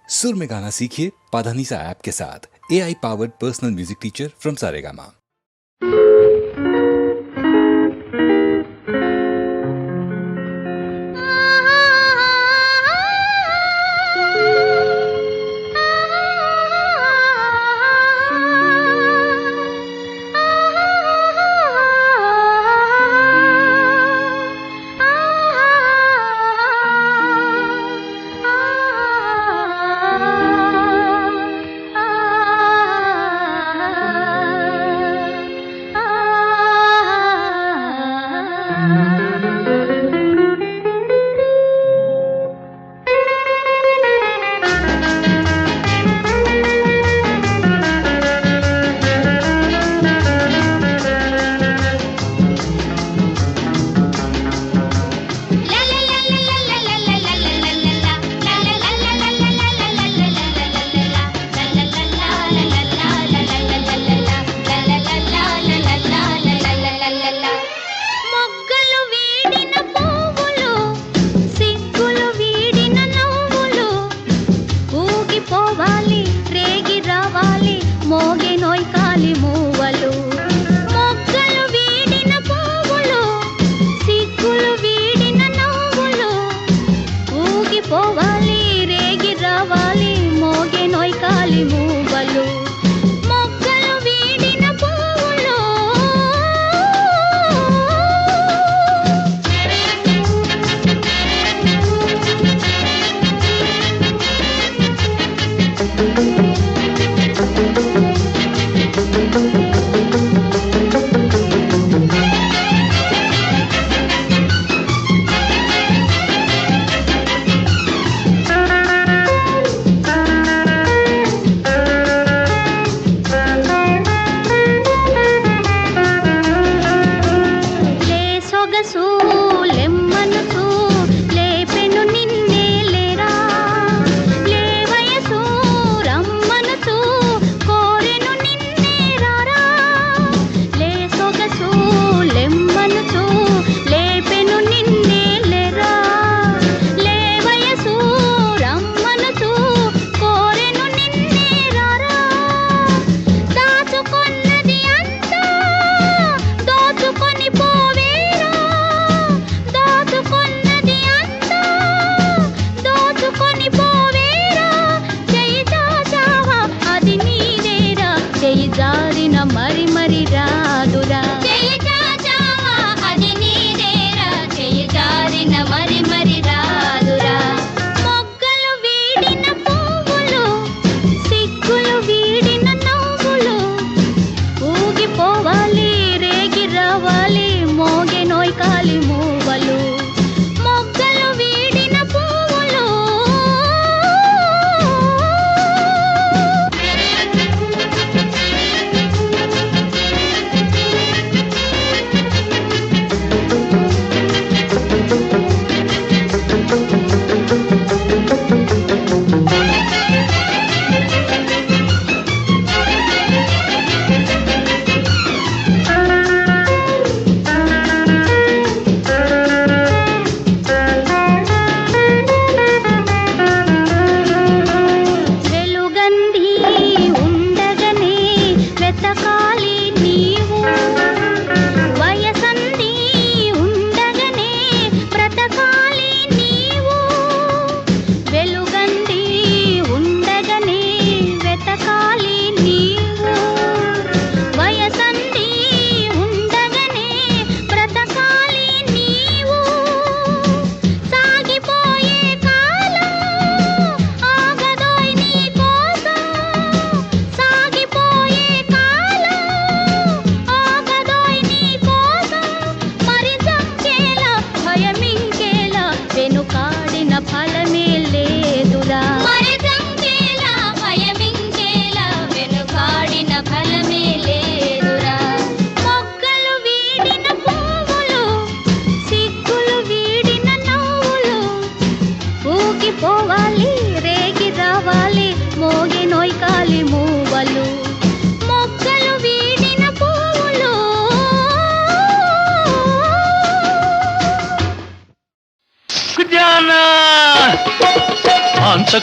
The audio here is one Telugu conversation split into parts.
सुर में गाना सीखिए पाधानीसा ऐप के साथ। AI powered personal music teacher from Saregama.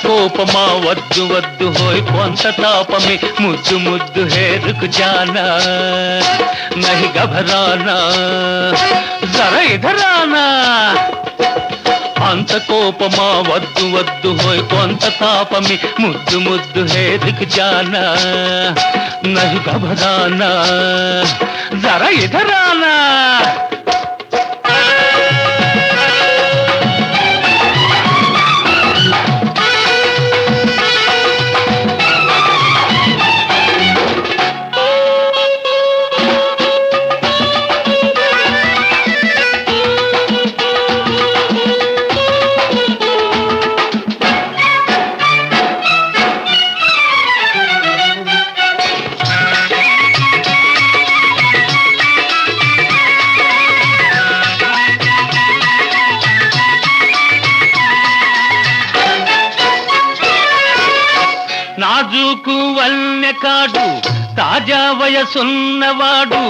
కోపమా వద్దు వద్దు హోయ్ కొంత తాపమే ముద్దు ముద్దు హే రుక్ జానా నహి ఘబరానా జరా ఇధర్ ఆనా అంత కోపమా వద్దు వద్దు హోయ్ కొంత తాపమే ముద్దు ముద్దు హే రుక్ జానా నహి ఘబరానా జరా ఇధర్ ఆనా నాజూకు వల్నెకాడు తాజా వయసున్నవాడు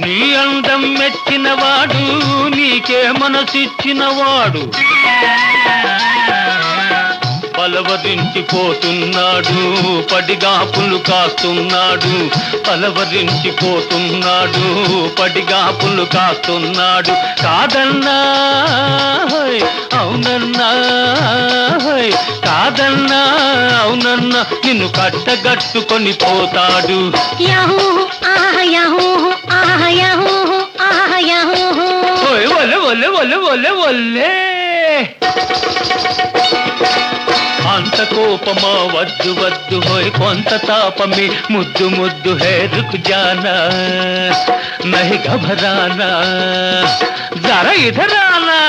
నీ అందం మెచ్చినవాడు నీకే మనసిచ్చినవాడు పలవరించిపోతున్నాడు పడిగాపులు కాస్తున్నాడు పలవరించిపోతున్నాడు పడిగాపులు కాస్తున్నాడు కాదన్నా అవునన్నా కాదన్నా అవునన్నా నిన్ను కట్టగట్టుకొని పోతాడు ఒలే ఒలే ఒలే ఒలే ఒలే అంత కోపమా వద్దు వద్దు హోయ్ కొంత తాపమే ముద్దు ముద్దు హే రుక్ జానా నహి ఘబరానా జరా ఇధర్ ఆనా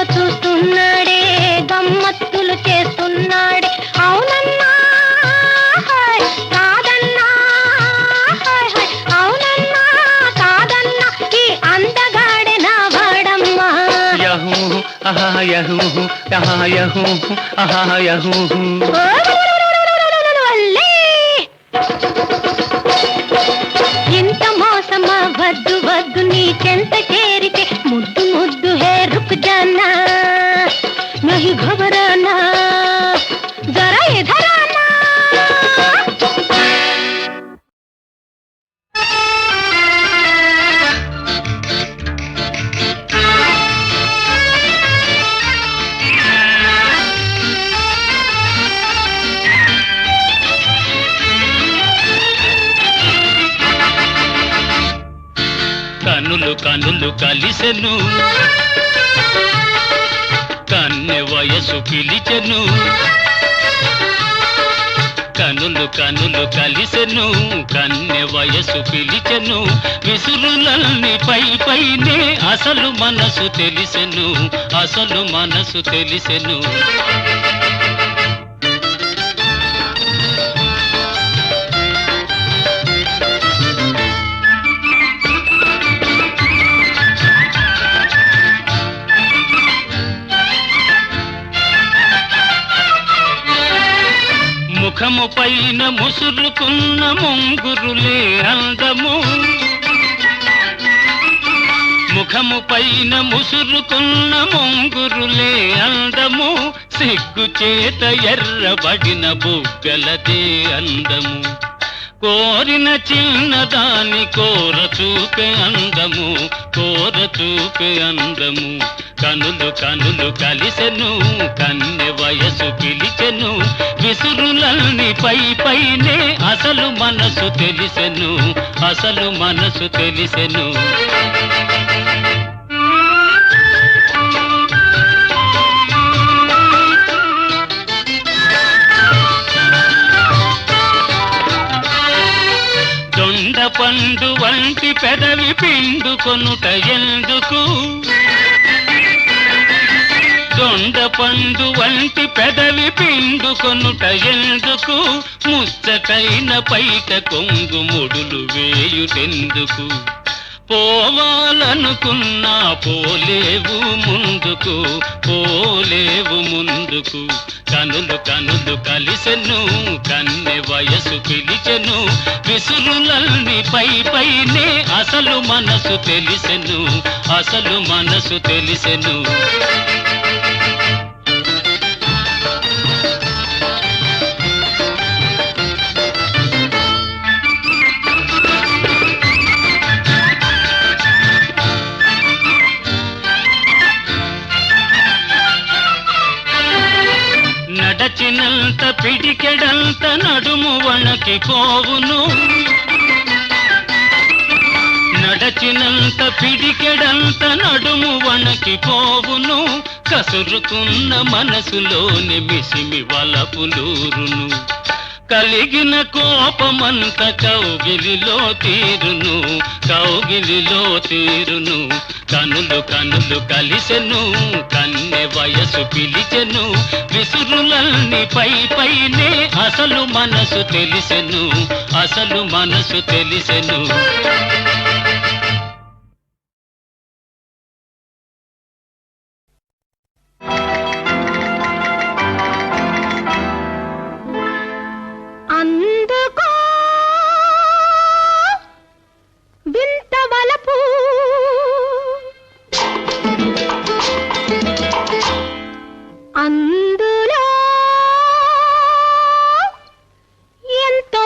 చూస్తున్నాడే గమ్మత్తులు చేస్తున్నాడే అవునన్నా కాదన్నా అవునన్నా కాదన్నా ఈ అందగాడే నా వాడమ్మా యహూ ఆహా యహూ ఆహా యహూ ఆహా యహూ ఇంత మోసమా వద్దు వద్దు నీ చెంత చేరితే ముద్దు ముద్దు హే రుక్ జానా నహి ఘబరానా జరా ఇధర్ ఆనా కనులు కనులు కలిసెను కన్నె వయసు పిలిచెను కనులు కనులు కలిసెను కన్నె వయసు పిలిచెను విసురులన్నీ పై పైనే అసలు మనసు తెలిసెను అసలు మనసు తెలిసెను ముఖము పైన ముసురుకున్న ముంగురులే అందము ముఖము పైన ముసురుకున్న ముంగురులే అందము సిగ్గు చేత ఎర్రబడిన బుగ్గలదే అందము కోరిన చిన్నదాని కోర చూపే అందము కోర చూపే అందము కనులు కనులు కలిసెను కన్నె వయసు పిలిచెను విసురులన్నీ పై పైనే అసలు మనసు తెలిసెను అసలు మనసు తెలిసెను దొండ పండు వంటి పెదవి పిండుకొనుట ఎందుకు దొండ పండు వంటి పెదవి పిండుకొనుట ఎందుకు ముచ్చటైన పైట కొంగు ముడులు వేయుటెందుకు పోవాలనుకున్నా పోలేవు ముందుకు కనులు కనులు కలిసెను కన్నె వయసు పిలిచెను విసురులన్నీ పై పైనే అసలు మనసు తెలిసెను అసలు మనసు తెలిసెను నడచినంత పిడికెడంత నడుము వణకి పోవును నడచినంత పిడికెడంత నడుము వణకి పోవును కసురుకున్న మనసులోని మిసిమి వలపులూరును కలిగిన కోపమంత కౌగిలిలో తీరును కనులు కనులు కలిసెను కన్నె వయసు పిలిచెను విసురులన్నీ పై పైనే అసలు మనసు తెలిసెను అసలు మనసు తెలిసెను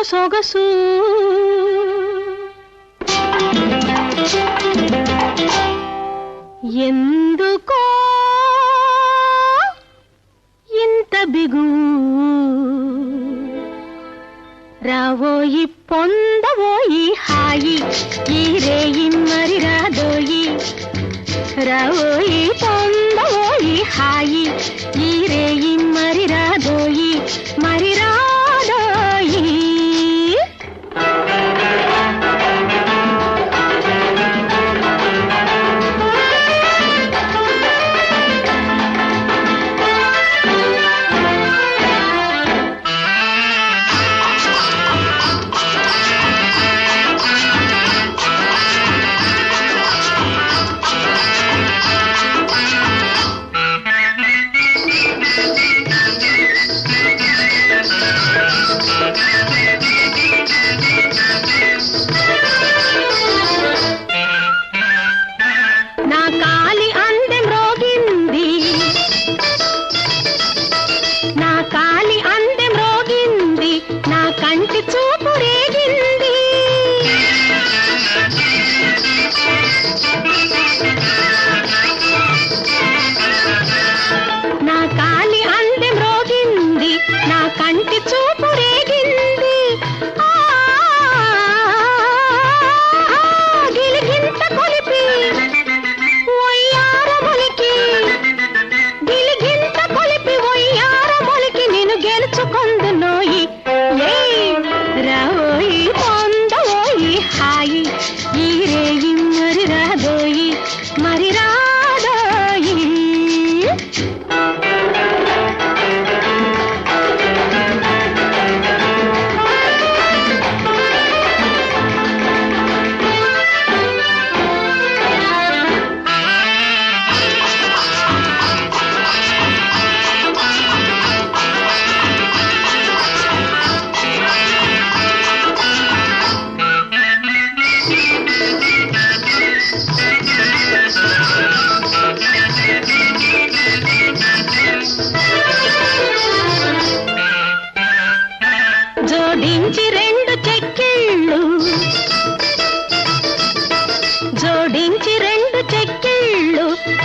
సొగసు ఎందుకో ఇంత బిగు రావోయి పొందవోయి హాయి ఈ రేయి మరి రాదోయి రావోయి పొందవోయి హాయి ఈ రేయి మరి రాదోయి మరి రాదోయి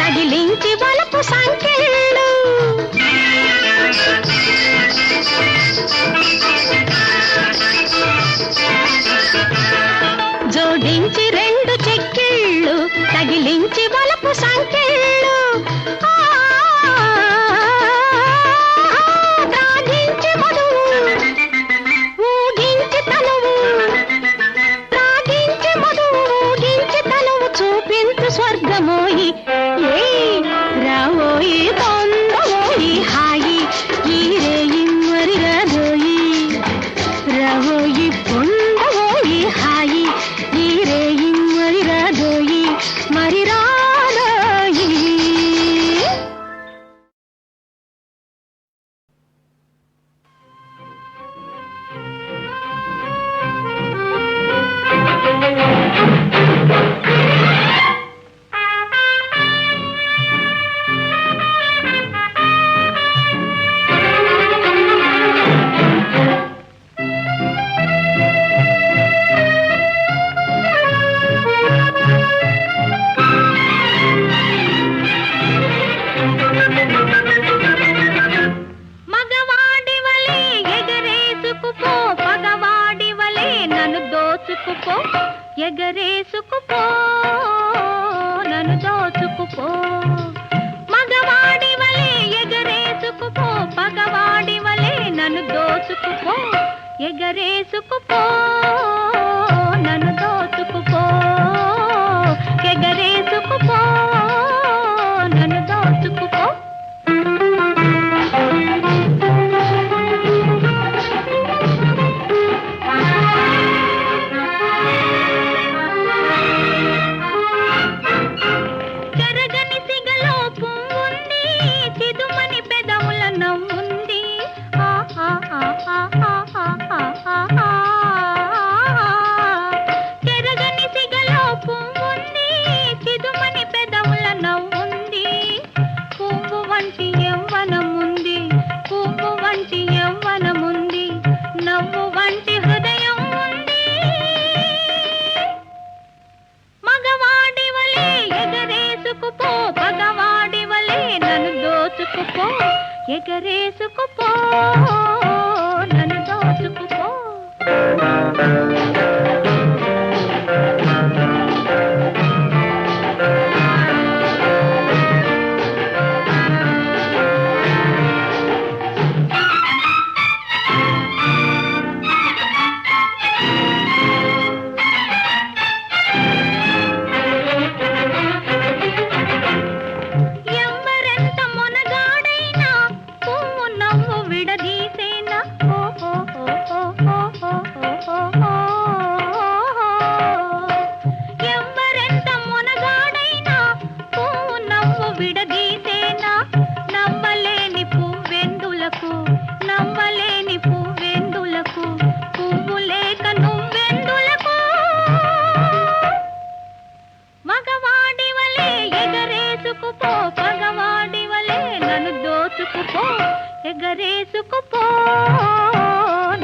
తగిలించి వలపు సంకెళ్ళు జోడించి రెండు చెక్కిళ్ళు తగిలించి వలపు సంకెళ్ళు త్రాగించి మధువు ఊగించి తనువు త్రాగించి మధువు ఊగించి తనువు చూపించు స్వర్గమోయి రావోయి తొందవోయి హాయి ఈ రేయి మరి రాదోయి రావోయి పొందవోయి హాయి ఈ రేయి మరి రాదోయి మరి రాదోయి. ఎగరేసుకుపో నన్ను దోచుకుపో మగవాడి వలే ఎగరేసుకుపో పగవాడి వలే నన్ను దోచుకుపో ఎగరేసుకుపో నన్ను దోచుకుపో ఎగరేసుకుపో నన్ను దోచుకుపో. చెరగని సిగలో పువ్వుంది చిదుమని పెదవుల నవ్వుంది పువ్వు వంటి యవ్వనముంది పువ్వు వంటి యవ్వనముంది నవ్వు వంటి హృదయం ఉంది మగవాడి వలే ఎగరేసుకుపో పగవాడి వలే నన్ను దోచుకుపో ఎగరేసుకుపో నన్ను దోచుకుపో. ఎవ్వరెంత మొనగాడైనా పువ్వు నవ్వు విడదీసేనా ఎవ్వరెంత మొనగాడైనా పువ్వు నవ్వు విడదీసేనా నవ్వలేని పువ్వెందులకు నవ్వలేని పువ్వెందులకు పువ్వు లేక నువ్వెందులకు మగవాడి వలే ఎగరేసుకుపో పగవాడి వలే నన్ను దోచుకుపో ఎగరేసుకుపో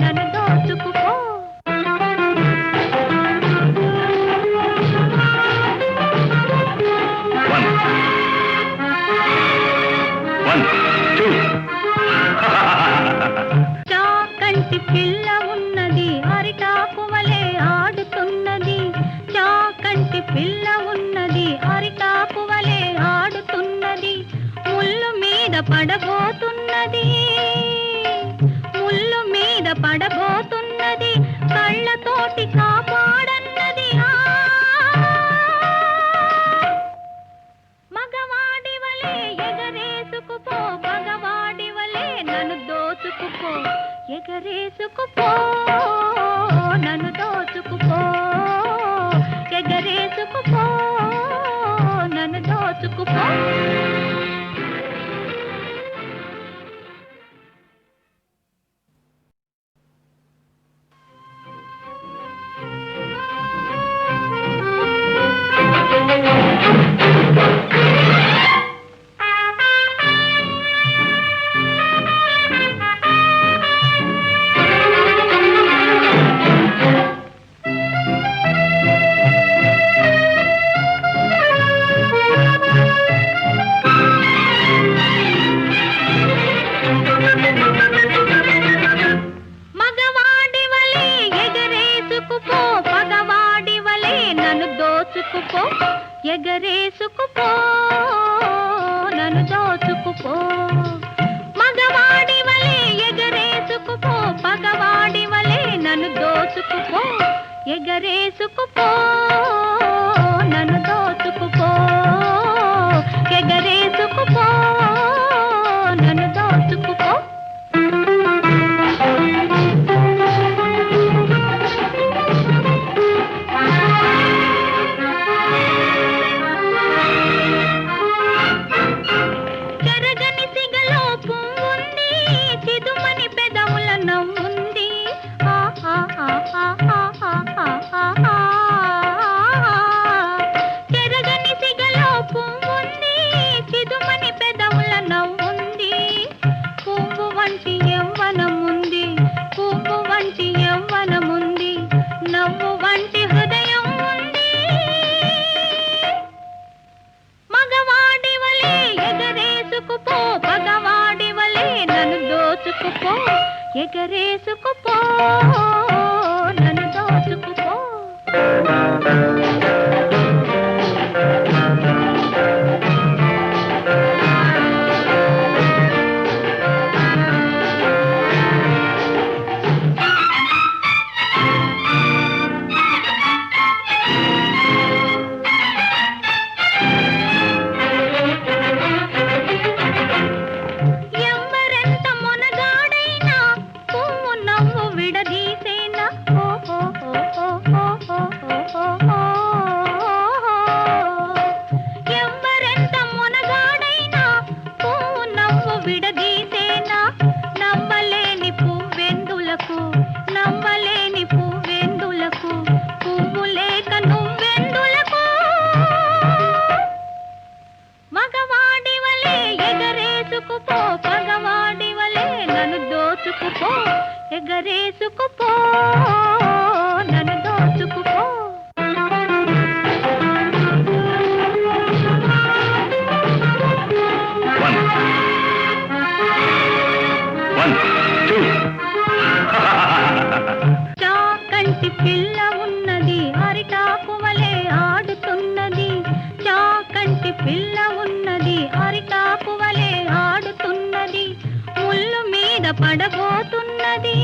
నన్ను దోచుకుపో. చాకంటి పిల్ల ఉన్నది అరిటాకు వలే ఆడుతున్నది చాకంటి పిల్ల ఉన్నది అరిటాకు వలే ఆడుతున్నది ముళ్ళు మీద పడబోతున్నది ముళ్ళు మీద పడబోతున్నది కళ్ళతోటి కాపాడన్నది మగవాడి వలే ఎగరేసుకుపో పగవాడి వలే నన్ను దోచుకుపో ఎగరేసుకుపో నన్ను దోచుకుపో ఎగరేసుకుపో నన్ను దోచుకుపో. దోచుకుపో మగవాడి వలే ఎగరేసుకుపో పగవాడి వలే నన్ను దోచుకుపో ఎగరేసుకుపో నన్ను దోచుకుపో ఎగరేసుకుపో నన్ను దోచుకుపో చెరగని సిగలో పువ్వుంది చిదుమని పెదవుల నవ్వుంది చెరగని సిగలో పువ్వుంది చిదుమని పెదవుల నవ్వుంది పువ్వు వంటి యవ్వనముంది పువ్వు వంటి యవ్వనముంది నవ్వు వంటి హృదయం ఉంది మగవాడి వలే ఎగరేసుకుపో పగవాడి వలే నన్ను దోచుకుపో ఎగరేసుకుపో నన్ను దోచుకుపో ఎవ్వరెంత మొనగాడైనా పువ్వు నవ్వు విడదీసేనా ఎవ్వరెంత మొనగాడైనా పువ్వు నవ్వు విడదీసేనా నవ్వలేని పువ్వెందులకు నవ్వలేని పువ్వెందులకు పువ్వు లేక నువ్వెందులకు మగవాడి వలే ఎగరేసుకుపో పగవాడి వలే నన్ను దోచుకుపో ఎగరేసుకుపో నన్ను దోచుకుపో చాకంటి పిల్ల ఉన్నది అరిటాకు వలె ఆడుతున్నది చాకంటి పిల్ల ఉన్నది అరిటాకు వలె ఆడుతున్నది ముళ్ళు మీద పడబోతున్నది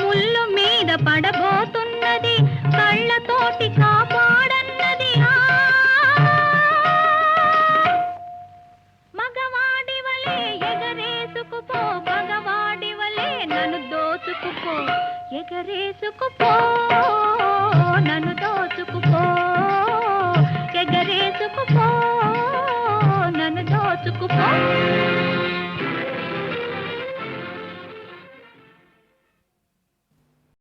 ముళ్ళు మీద పడబోతున్నది కళ్ళతోటి కాపాడన్నది మగవాడి వలే ఎగరేసుకుపో పగవాడి వలే నన్ను దోచుకుపో ఎగరేసుకుపో నన్ను దోచుకుపో ఎగరేసుకుపో నన్ను దోచుకుపో